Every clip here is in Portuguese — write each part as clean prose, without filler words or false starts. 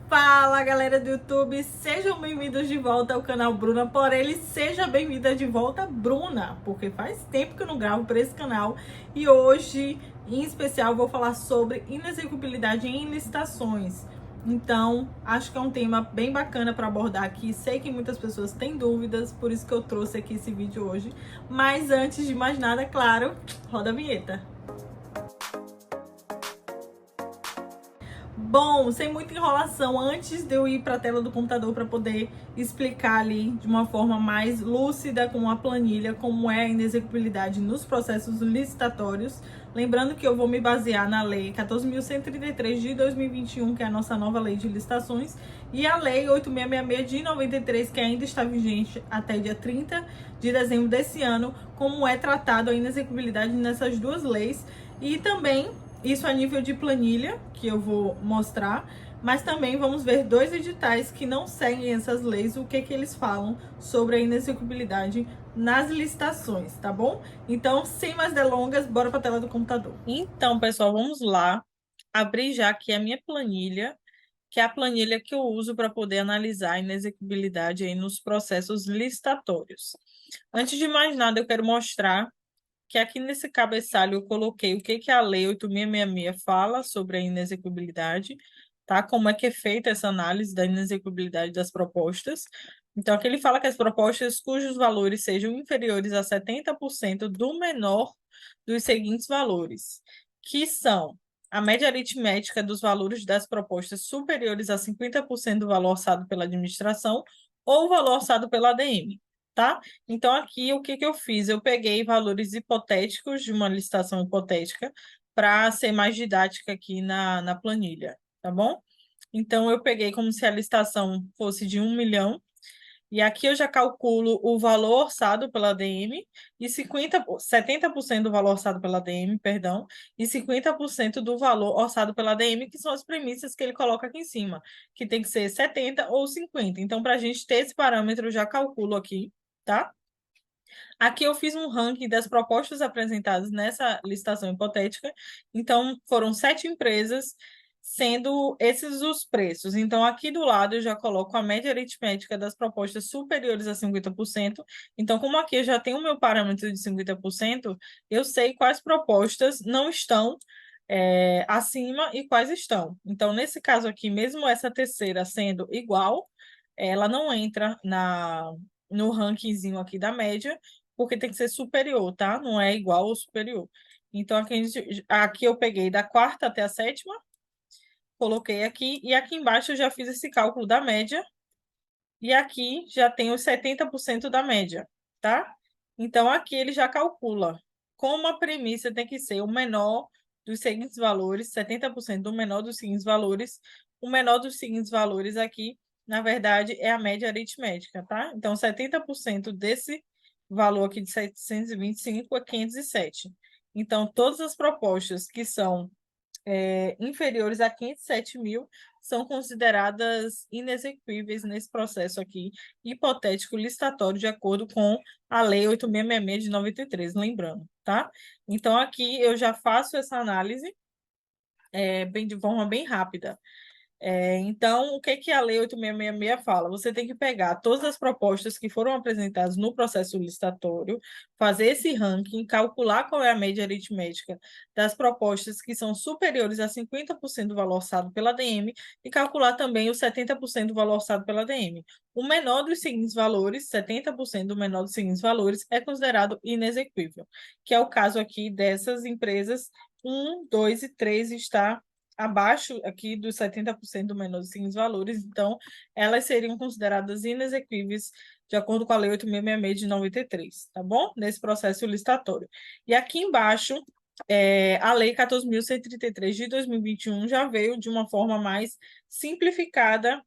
Fala, galera do YouTube, sejam bem-vindos de volta ao canal Bruna por ele, seja bem-vinda de volta, Bruna, porque faz tempo que eu não gravo para esse canal e hoje, em especial, vou falar sobre inexecuibilidade em licitações. Então, acho que é um tema bem bacana para abordar aqui. Sei que muitas pessoas têm dúvidas, por isso que eu trouxe aqui esse vídeo hoje. Mas antes de mais nada, claro, roda a vinheta. Bom, sem muita enrolação, antes de eu ir para a tela do computador para poder explicar ali de uma forma mais lúcida com uma planilha como é a inexecuibilidade nos processos licitatórios, lembrando que eu vou me basear na Lei 14.133 de 2021, que é a nossa nova lei de licitações, e a Lei 8.666 de 93, que ainda está vigente até dia 30 de dezembro desse ano, como é tratado a inexecuibilidade nessas duas leis, e também isso a nível de planilha, que eu vou mostrar, mas também vamos ver dois editais que não seguem essas leis, o que eles falam sobre a inexecuibilidade nas licitações, tá bom? Então, sem mais delongas, bora para a tela do computador. Então, pessoal, vamos lá abrir já aqui a minha planilha, que é a planilha que eu uso para poder analisar a inexecuibilidade aí nos processos licitatórios. Antes de mais nada, eu quero mostrar que aqui nesse cabeçalho eu coloquei o que a Lei 8.666 fala sobre a inexecuibilidade, tá? Como é que é feita essa análise da inexecuibilidade das propostas. Então, aqui ele fala que as propostas cujos valores sejam inferiores a 70% do menor dos seguintes valores, que são a média aritmética dos valores das propostas superiores a 50% do valor orçado pela administração ou o valor orçado pela ADM, tá? Então, aqui, o que eu fiz? Eu peguei valores hipotéticos de uma licitação hipotética para ser mais didática aqui na planilha, tá bom? Então, eu peguei como se a licitação fosse de 1 milhão, e aqui eu já calculo o valor orçado pela ADM, e 70% do valor orçado pela ADM, perdão, e 50% do valor orçado pela ADM, que são as premissas que ele coloca aqui em cima, que tem que ser 70 ou 50. Então, para a gente ter esse parâmetro, eu já calculo aqui, tá? Aqui eu fiz um ranking das propostas apresentadas nessa licitação hipotética. Então, foram 7 empresas, sendo esses os preços. Então, aqui do lado eu já coloco a média aritmética das propostas superiores a 50%. Então, como aqui eu já tenho o meu parâmetro de 50%, eu sei quais propostas não estão acima e quais estão. Então, nesse caso aqui, mesmo essa terceira sendo igual, ela não entra no rankingzinho aqui da média, porque tem que ser superior, tá? Não é igual ou superior. Então, aqui eu peguei da quarta até a sétima, coloquei aqui, e aqui embaixo eu já fiz esse cálculo da média, e aqui já tem os 70% da média, tá? Então, aqui ele já calcula como a premissa tem que ser o menor dos seguintes valores, 70% do menor dos seguintes valores. O menor dos seguintes valores aqui, na verdade, é a média aritmética, tá? Então, 70% desse valor aqui de 725 é 507. Então, todas as propostas que são inferiores a 507 mil são consideradas inexequíveis nesse processo aqui, hipotético licitatório, de acordo com a Lei 8.666 de 93, lembrando, tá? Então, aqui eu já faço essa análise de forma bem rápida. Então, o que a Lei 8.666 fala? Você tem que pegar todas as propostas que foram apresentadas no processo licitatório, fazer esse ranking, calcular qual é a média aritmética das propostas que são superiores a 50% do valor orçado pela ADM e calcular também os 70% do valor orçado pela ADM. O menor dos seguintes valores, 70% do menor dos seguintes valores, é considerado inexequível, que é o caso aqui dessas empresas 1, 2 e 3 está abaixo aqui dos 70% do menor dos seguintes valores, então elas seriam consideradas inexequíveis de acordo com a Lei 8.666 de 93, tá bom? Nesse processo licitatório. E aqui embaixo, a Lei 14.133 de 2021 já veio de uma forma mais simplificada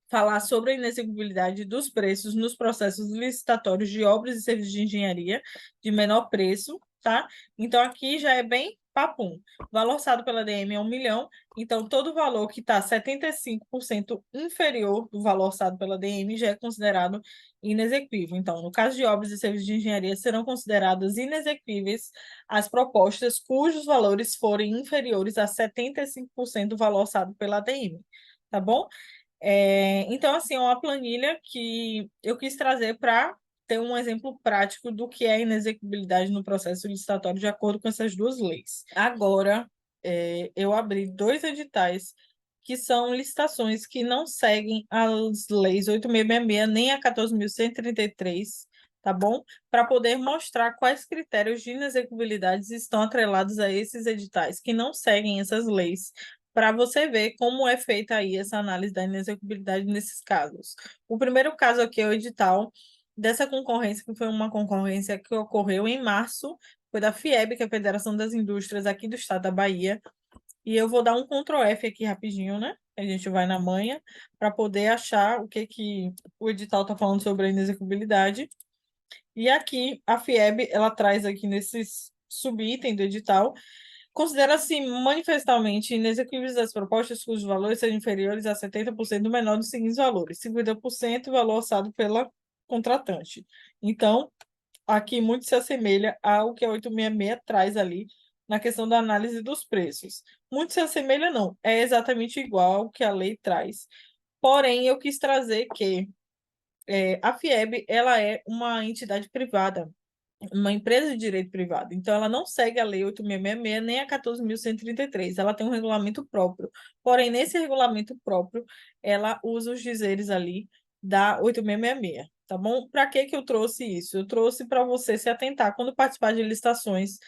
falar sobre a inexecuibilidade dos preços nos processos licitatórios de obras e serviços de engenharia de menor preço, tá? Então, aqui já é bem papum. O valor orçado pela DM é 1 milhão, então todo valor que está 75% inferior do valor orçado pela DM já é considerado inexequível. Então, no caso de obras e serviços de engenharia, serão consideradas inexequíveis as propostas cujos valores forem inferiores a 75% do valor orçado pela ADM. tá bom? Então, assim, é uma planilha que eu quis trazer para ter um exemplo prático do que é a inexequibilidade no processo licitatório de acordo com essas duas leis. Agora, eu abri dois editais que são licitações que não seguem as leis 8.666 nem a 14.133, tá bom? Para poder mostrar quais critérios de inexequibilidade estão atrelados a esses editais que não seguem essas leis, para você ver como é feita aí essa análise da inexequibilidade nesses casos. O primeiro caso aqui é o edital dessa concorrência, que foi uma concorrência que ocorreu em março, foi da FIEB, que é a Federação das Indústrias aqui do estado da Bahia, e eu vou dar um Ctrl F aqui rapidinho, né? A gente vai na manha para poder achar o que o edital está falando sobre a inexequibilidade. E aqui a FIEB, ela traz aqui nesses subitem do edital: considera-se manifestamente inexequíveis as propostas cujos valores sejam inferiores a 70% do menor dos seguintes valores: 50% valor orçado pela contratante. Então, aqui muito se assemelha ao que a 866 traz ali na questão da análise dos preços. Muito se assemelha, não, é exatamente igual ao que a lei traz. Porém, eu quis trazer que a FIEB, ela é uma entidade privada, uma empresa de direito privado. Então, ela não segue a Lei 8.666 nem a 14.133. Ela tem um regulamento próprio. Porém, nesse regulamento próprio, ela usa os dizeres ali da 8.666. Tá bom? Para que eu trouxe isso? Eu trouxe para você se atentar quando participar de licitações,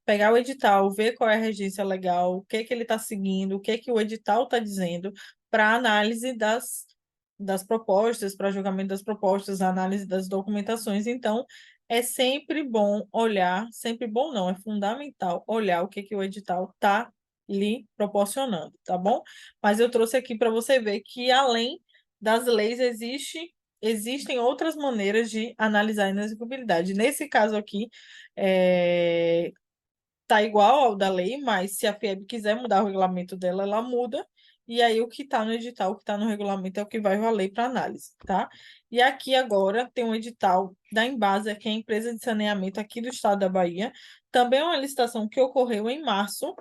pegar o edital, ver qual é a regência legal, o que ele está seguindo, o que o edital está dizendo, para análise das propostas, para julgamento das propostas, análise das documentações. Então, é sempre bom olhar, sempre bom não, é fundamental olhar o que o edital está lhe proporcionando, tá bom? Mas eu trouxe aqui para você ver que, além das leis, existem outras maneiras de analisar a inexequibilidade. Nesse caso aqui, tá igual ao da lei, mas se a FIEB quiser mudar o regulamento dela, ela muda, e aí o que está no edital, o que está no regulamento é o que vai valer para análise, tá? E aqui agora tem um edital da Embasa, que é a empresa de saneamento aqui do estado da Bahia, também é uma licitação que ocorreu em março,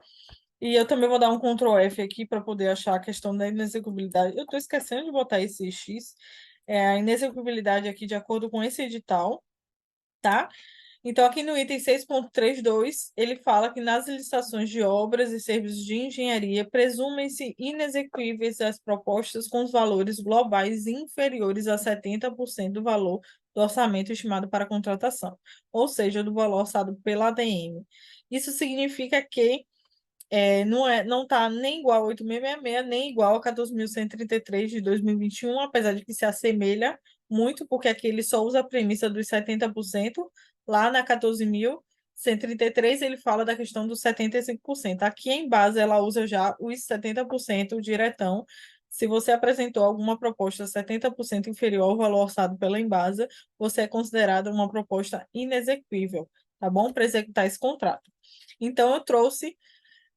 e eu também vou dar um Ctrl F aqui para poder achar a questão da inexequibilidade. Eu estou esquecendo de botar esse X, a inexequibilidade aqui de acordo com esse edital, tá? Então, aqui no item 6.32, ele fala que nas licitações de obras e serviços de engenharia, presumem-se inexequíveis as propostas com os valores globais inferiores a 70% do valor do orçamento estimado para a contratação, ou seja, do valor orçado pela ADM. Isso significa que não está nem igual a 8.666, nem igual a 14.133 de 2021, apesar de que se assemelha muito, porque aqui ele só usa a premissa dos 70%, lá na 14.133 ele fala da questão dos 75%. Aqui em base ela usa já os 70% diretão. Se você apresentou alguma proposta 70% inferior ao valor orçado pela Embasa, você é considerada uma proposta inexequível, tá bom? Para executar esse contrato. Então, eu trouxe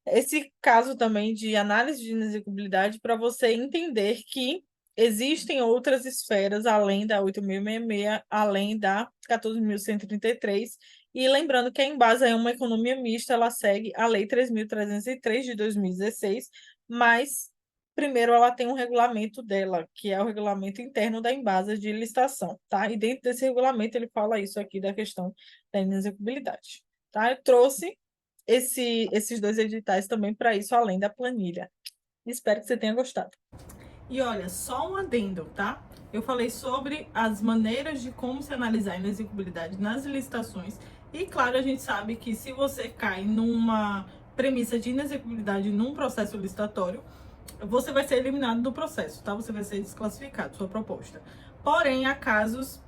esse caso também de análise de inexequibilidade para você entender que existem outras esferas além da 8.666, além da 14.133, e lembrando que a Embasa é uma economia mista, ela segue a Lei 3.303 de 2016, mas primeiro ela tem um regulamento dela, que é o regulamento interno da Embasa de licitação, tá? E dentro desse regulamento ele fala isso aqui da questão da inexequibilidade, tá? Eu trouxe esses dois editais também para isso, além da planilha. Espero que você tenha gostado. E olha, só um adendo, tá? Eu falei sobre as maneiras de como se analisar a inexequibilidade nas licitações. E claro, a gente sabe que se você cai numa premissa de inexequibilidade num processo licitatório, você vai ser eliminado do processo, tá? Você vai ser desclassificado, sua proposta. Porém, há casos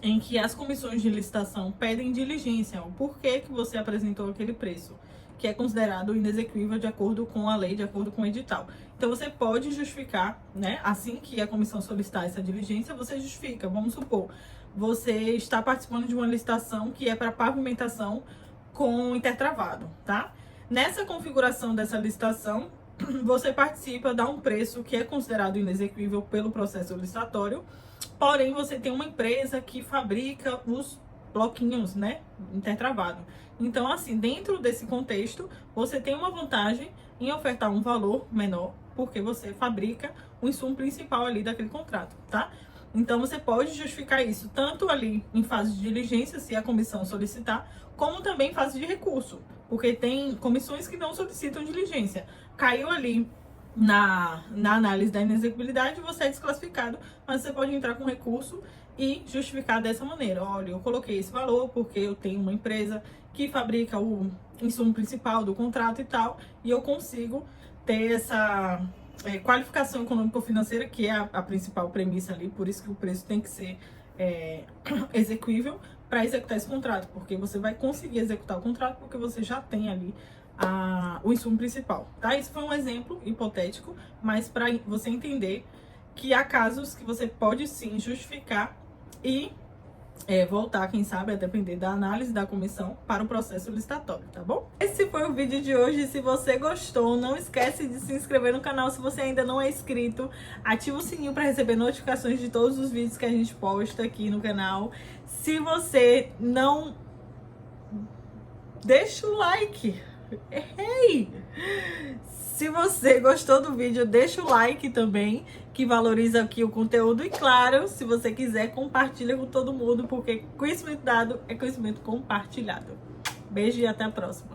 em que as comissões de licitação pedem diligência, o porquê que você apresentou aquele preço, que é considerado inexequível de acordo com a lei, de acordo com o edital. Então, você pode justificar, né? Assim que a comissão solicitar essa diligência, você justifica. Vamos supor, você está participando de uma licitação que é para pavimentação com intertravado, tá? Nessa configuração dessa licitação, você participa, dá um preço que é considerado inexequível pelo processo licitatório, porém você tem uma empresa que fabrica os bloquinhos, né, intertravado. Então, assim, dentro desse contexto, você tem uma vantagem em ofertar um valor menor, porque você fabrica o insumo principal ali daquele contrato, tá? Então você pode justificar isso tanto ali em fase de diligência, se a comissão solicitar, como também em fase de recurso, porque tem comissões que não solicitam diligência. Caiu ali na análise da inexecuibilidade, você é desclassificado, mas você pode entrar com recurso e justificar dessa maneira. Olha, eu coloquei esse valor porque eu tenho uma empresa que fabrica o insumo principal do contrato e tal, e eu consigo ter essa qualificação econômico-financeira, que é a principal premissa ali, por isso que o preço tem que ser execuível para executar esse contrato, porque você vai conseguir executar o contrato porque você já tem ali o insumo principal, tá? Isso foi um exemplo hipotético, mas para você entender que há casos que você pode sim justificar e voltar, quem sabe, a depender da análise da comissão para o processo licitatório, tá bom? Esse foi o vídeo de hoje. Se você gostou, não esquece de se inscrever no canal. Se você ainda não é inscrito, ativa o sininho para receber notificações de todos os vídeos que a gente posta aqui no canal. Se você não... deixa o like. Errei! Se você gostou do vídeo, deixa o like também, que valoriza aqui o conteúdo. E claro, se você quiser, compartilha com todo mundo, porque conhecimento dado é conhecimento compartilhado. Beijo e até a próxima.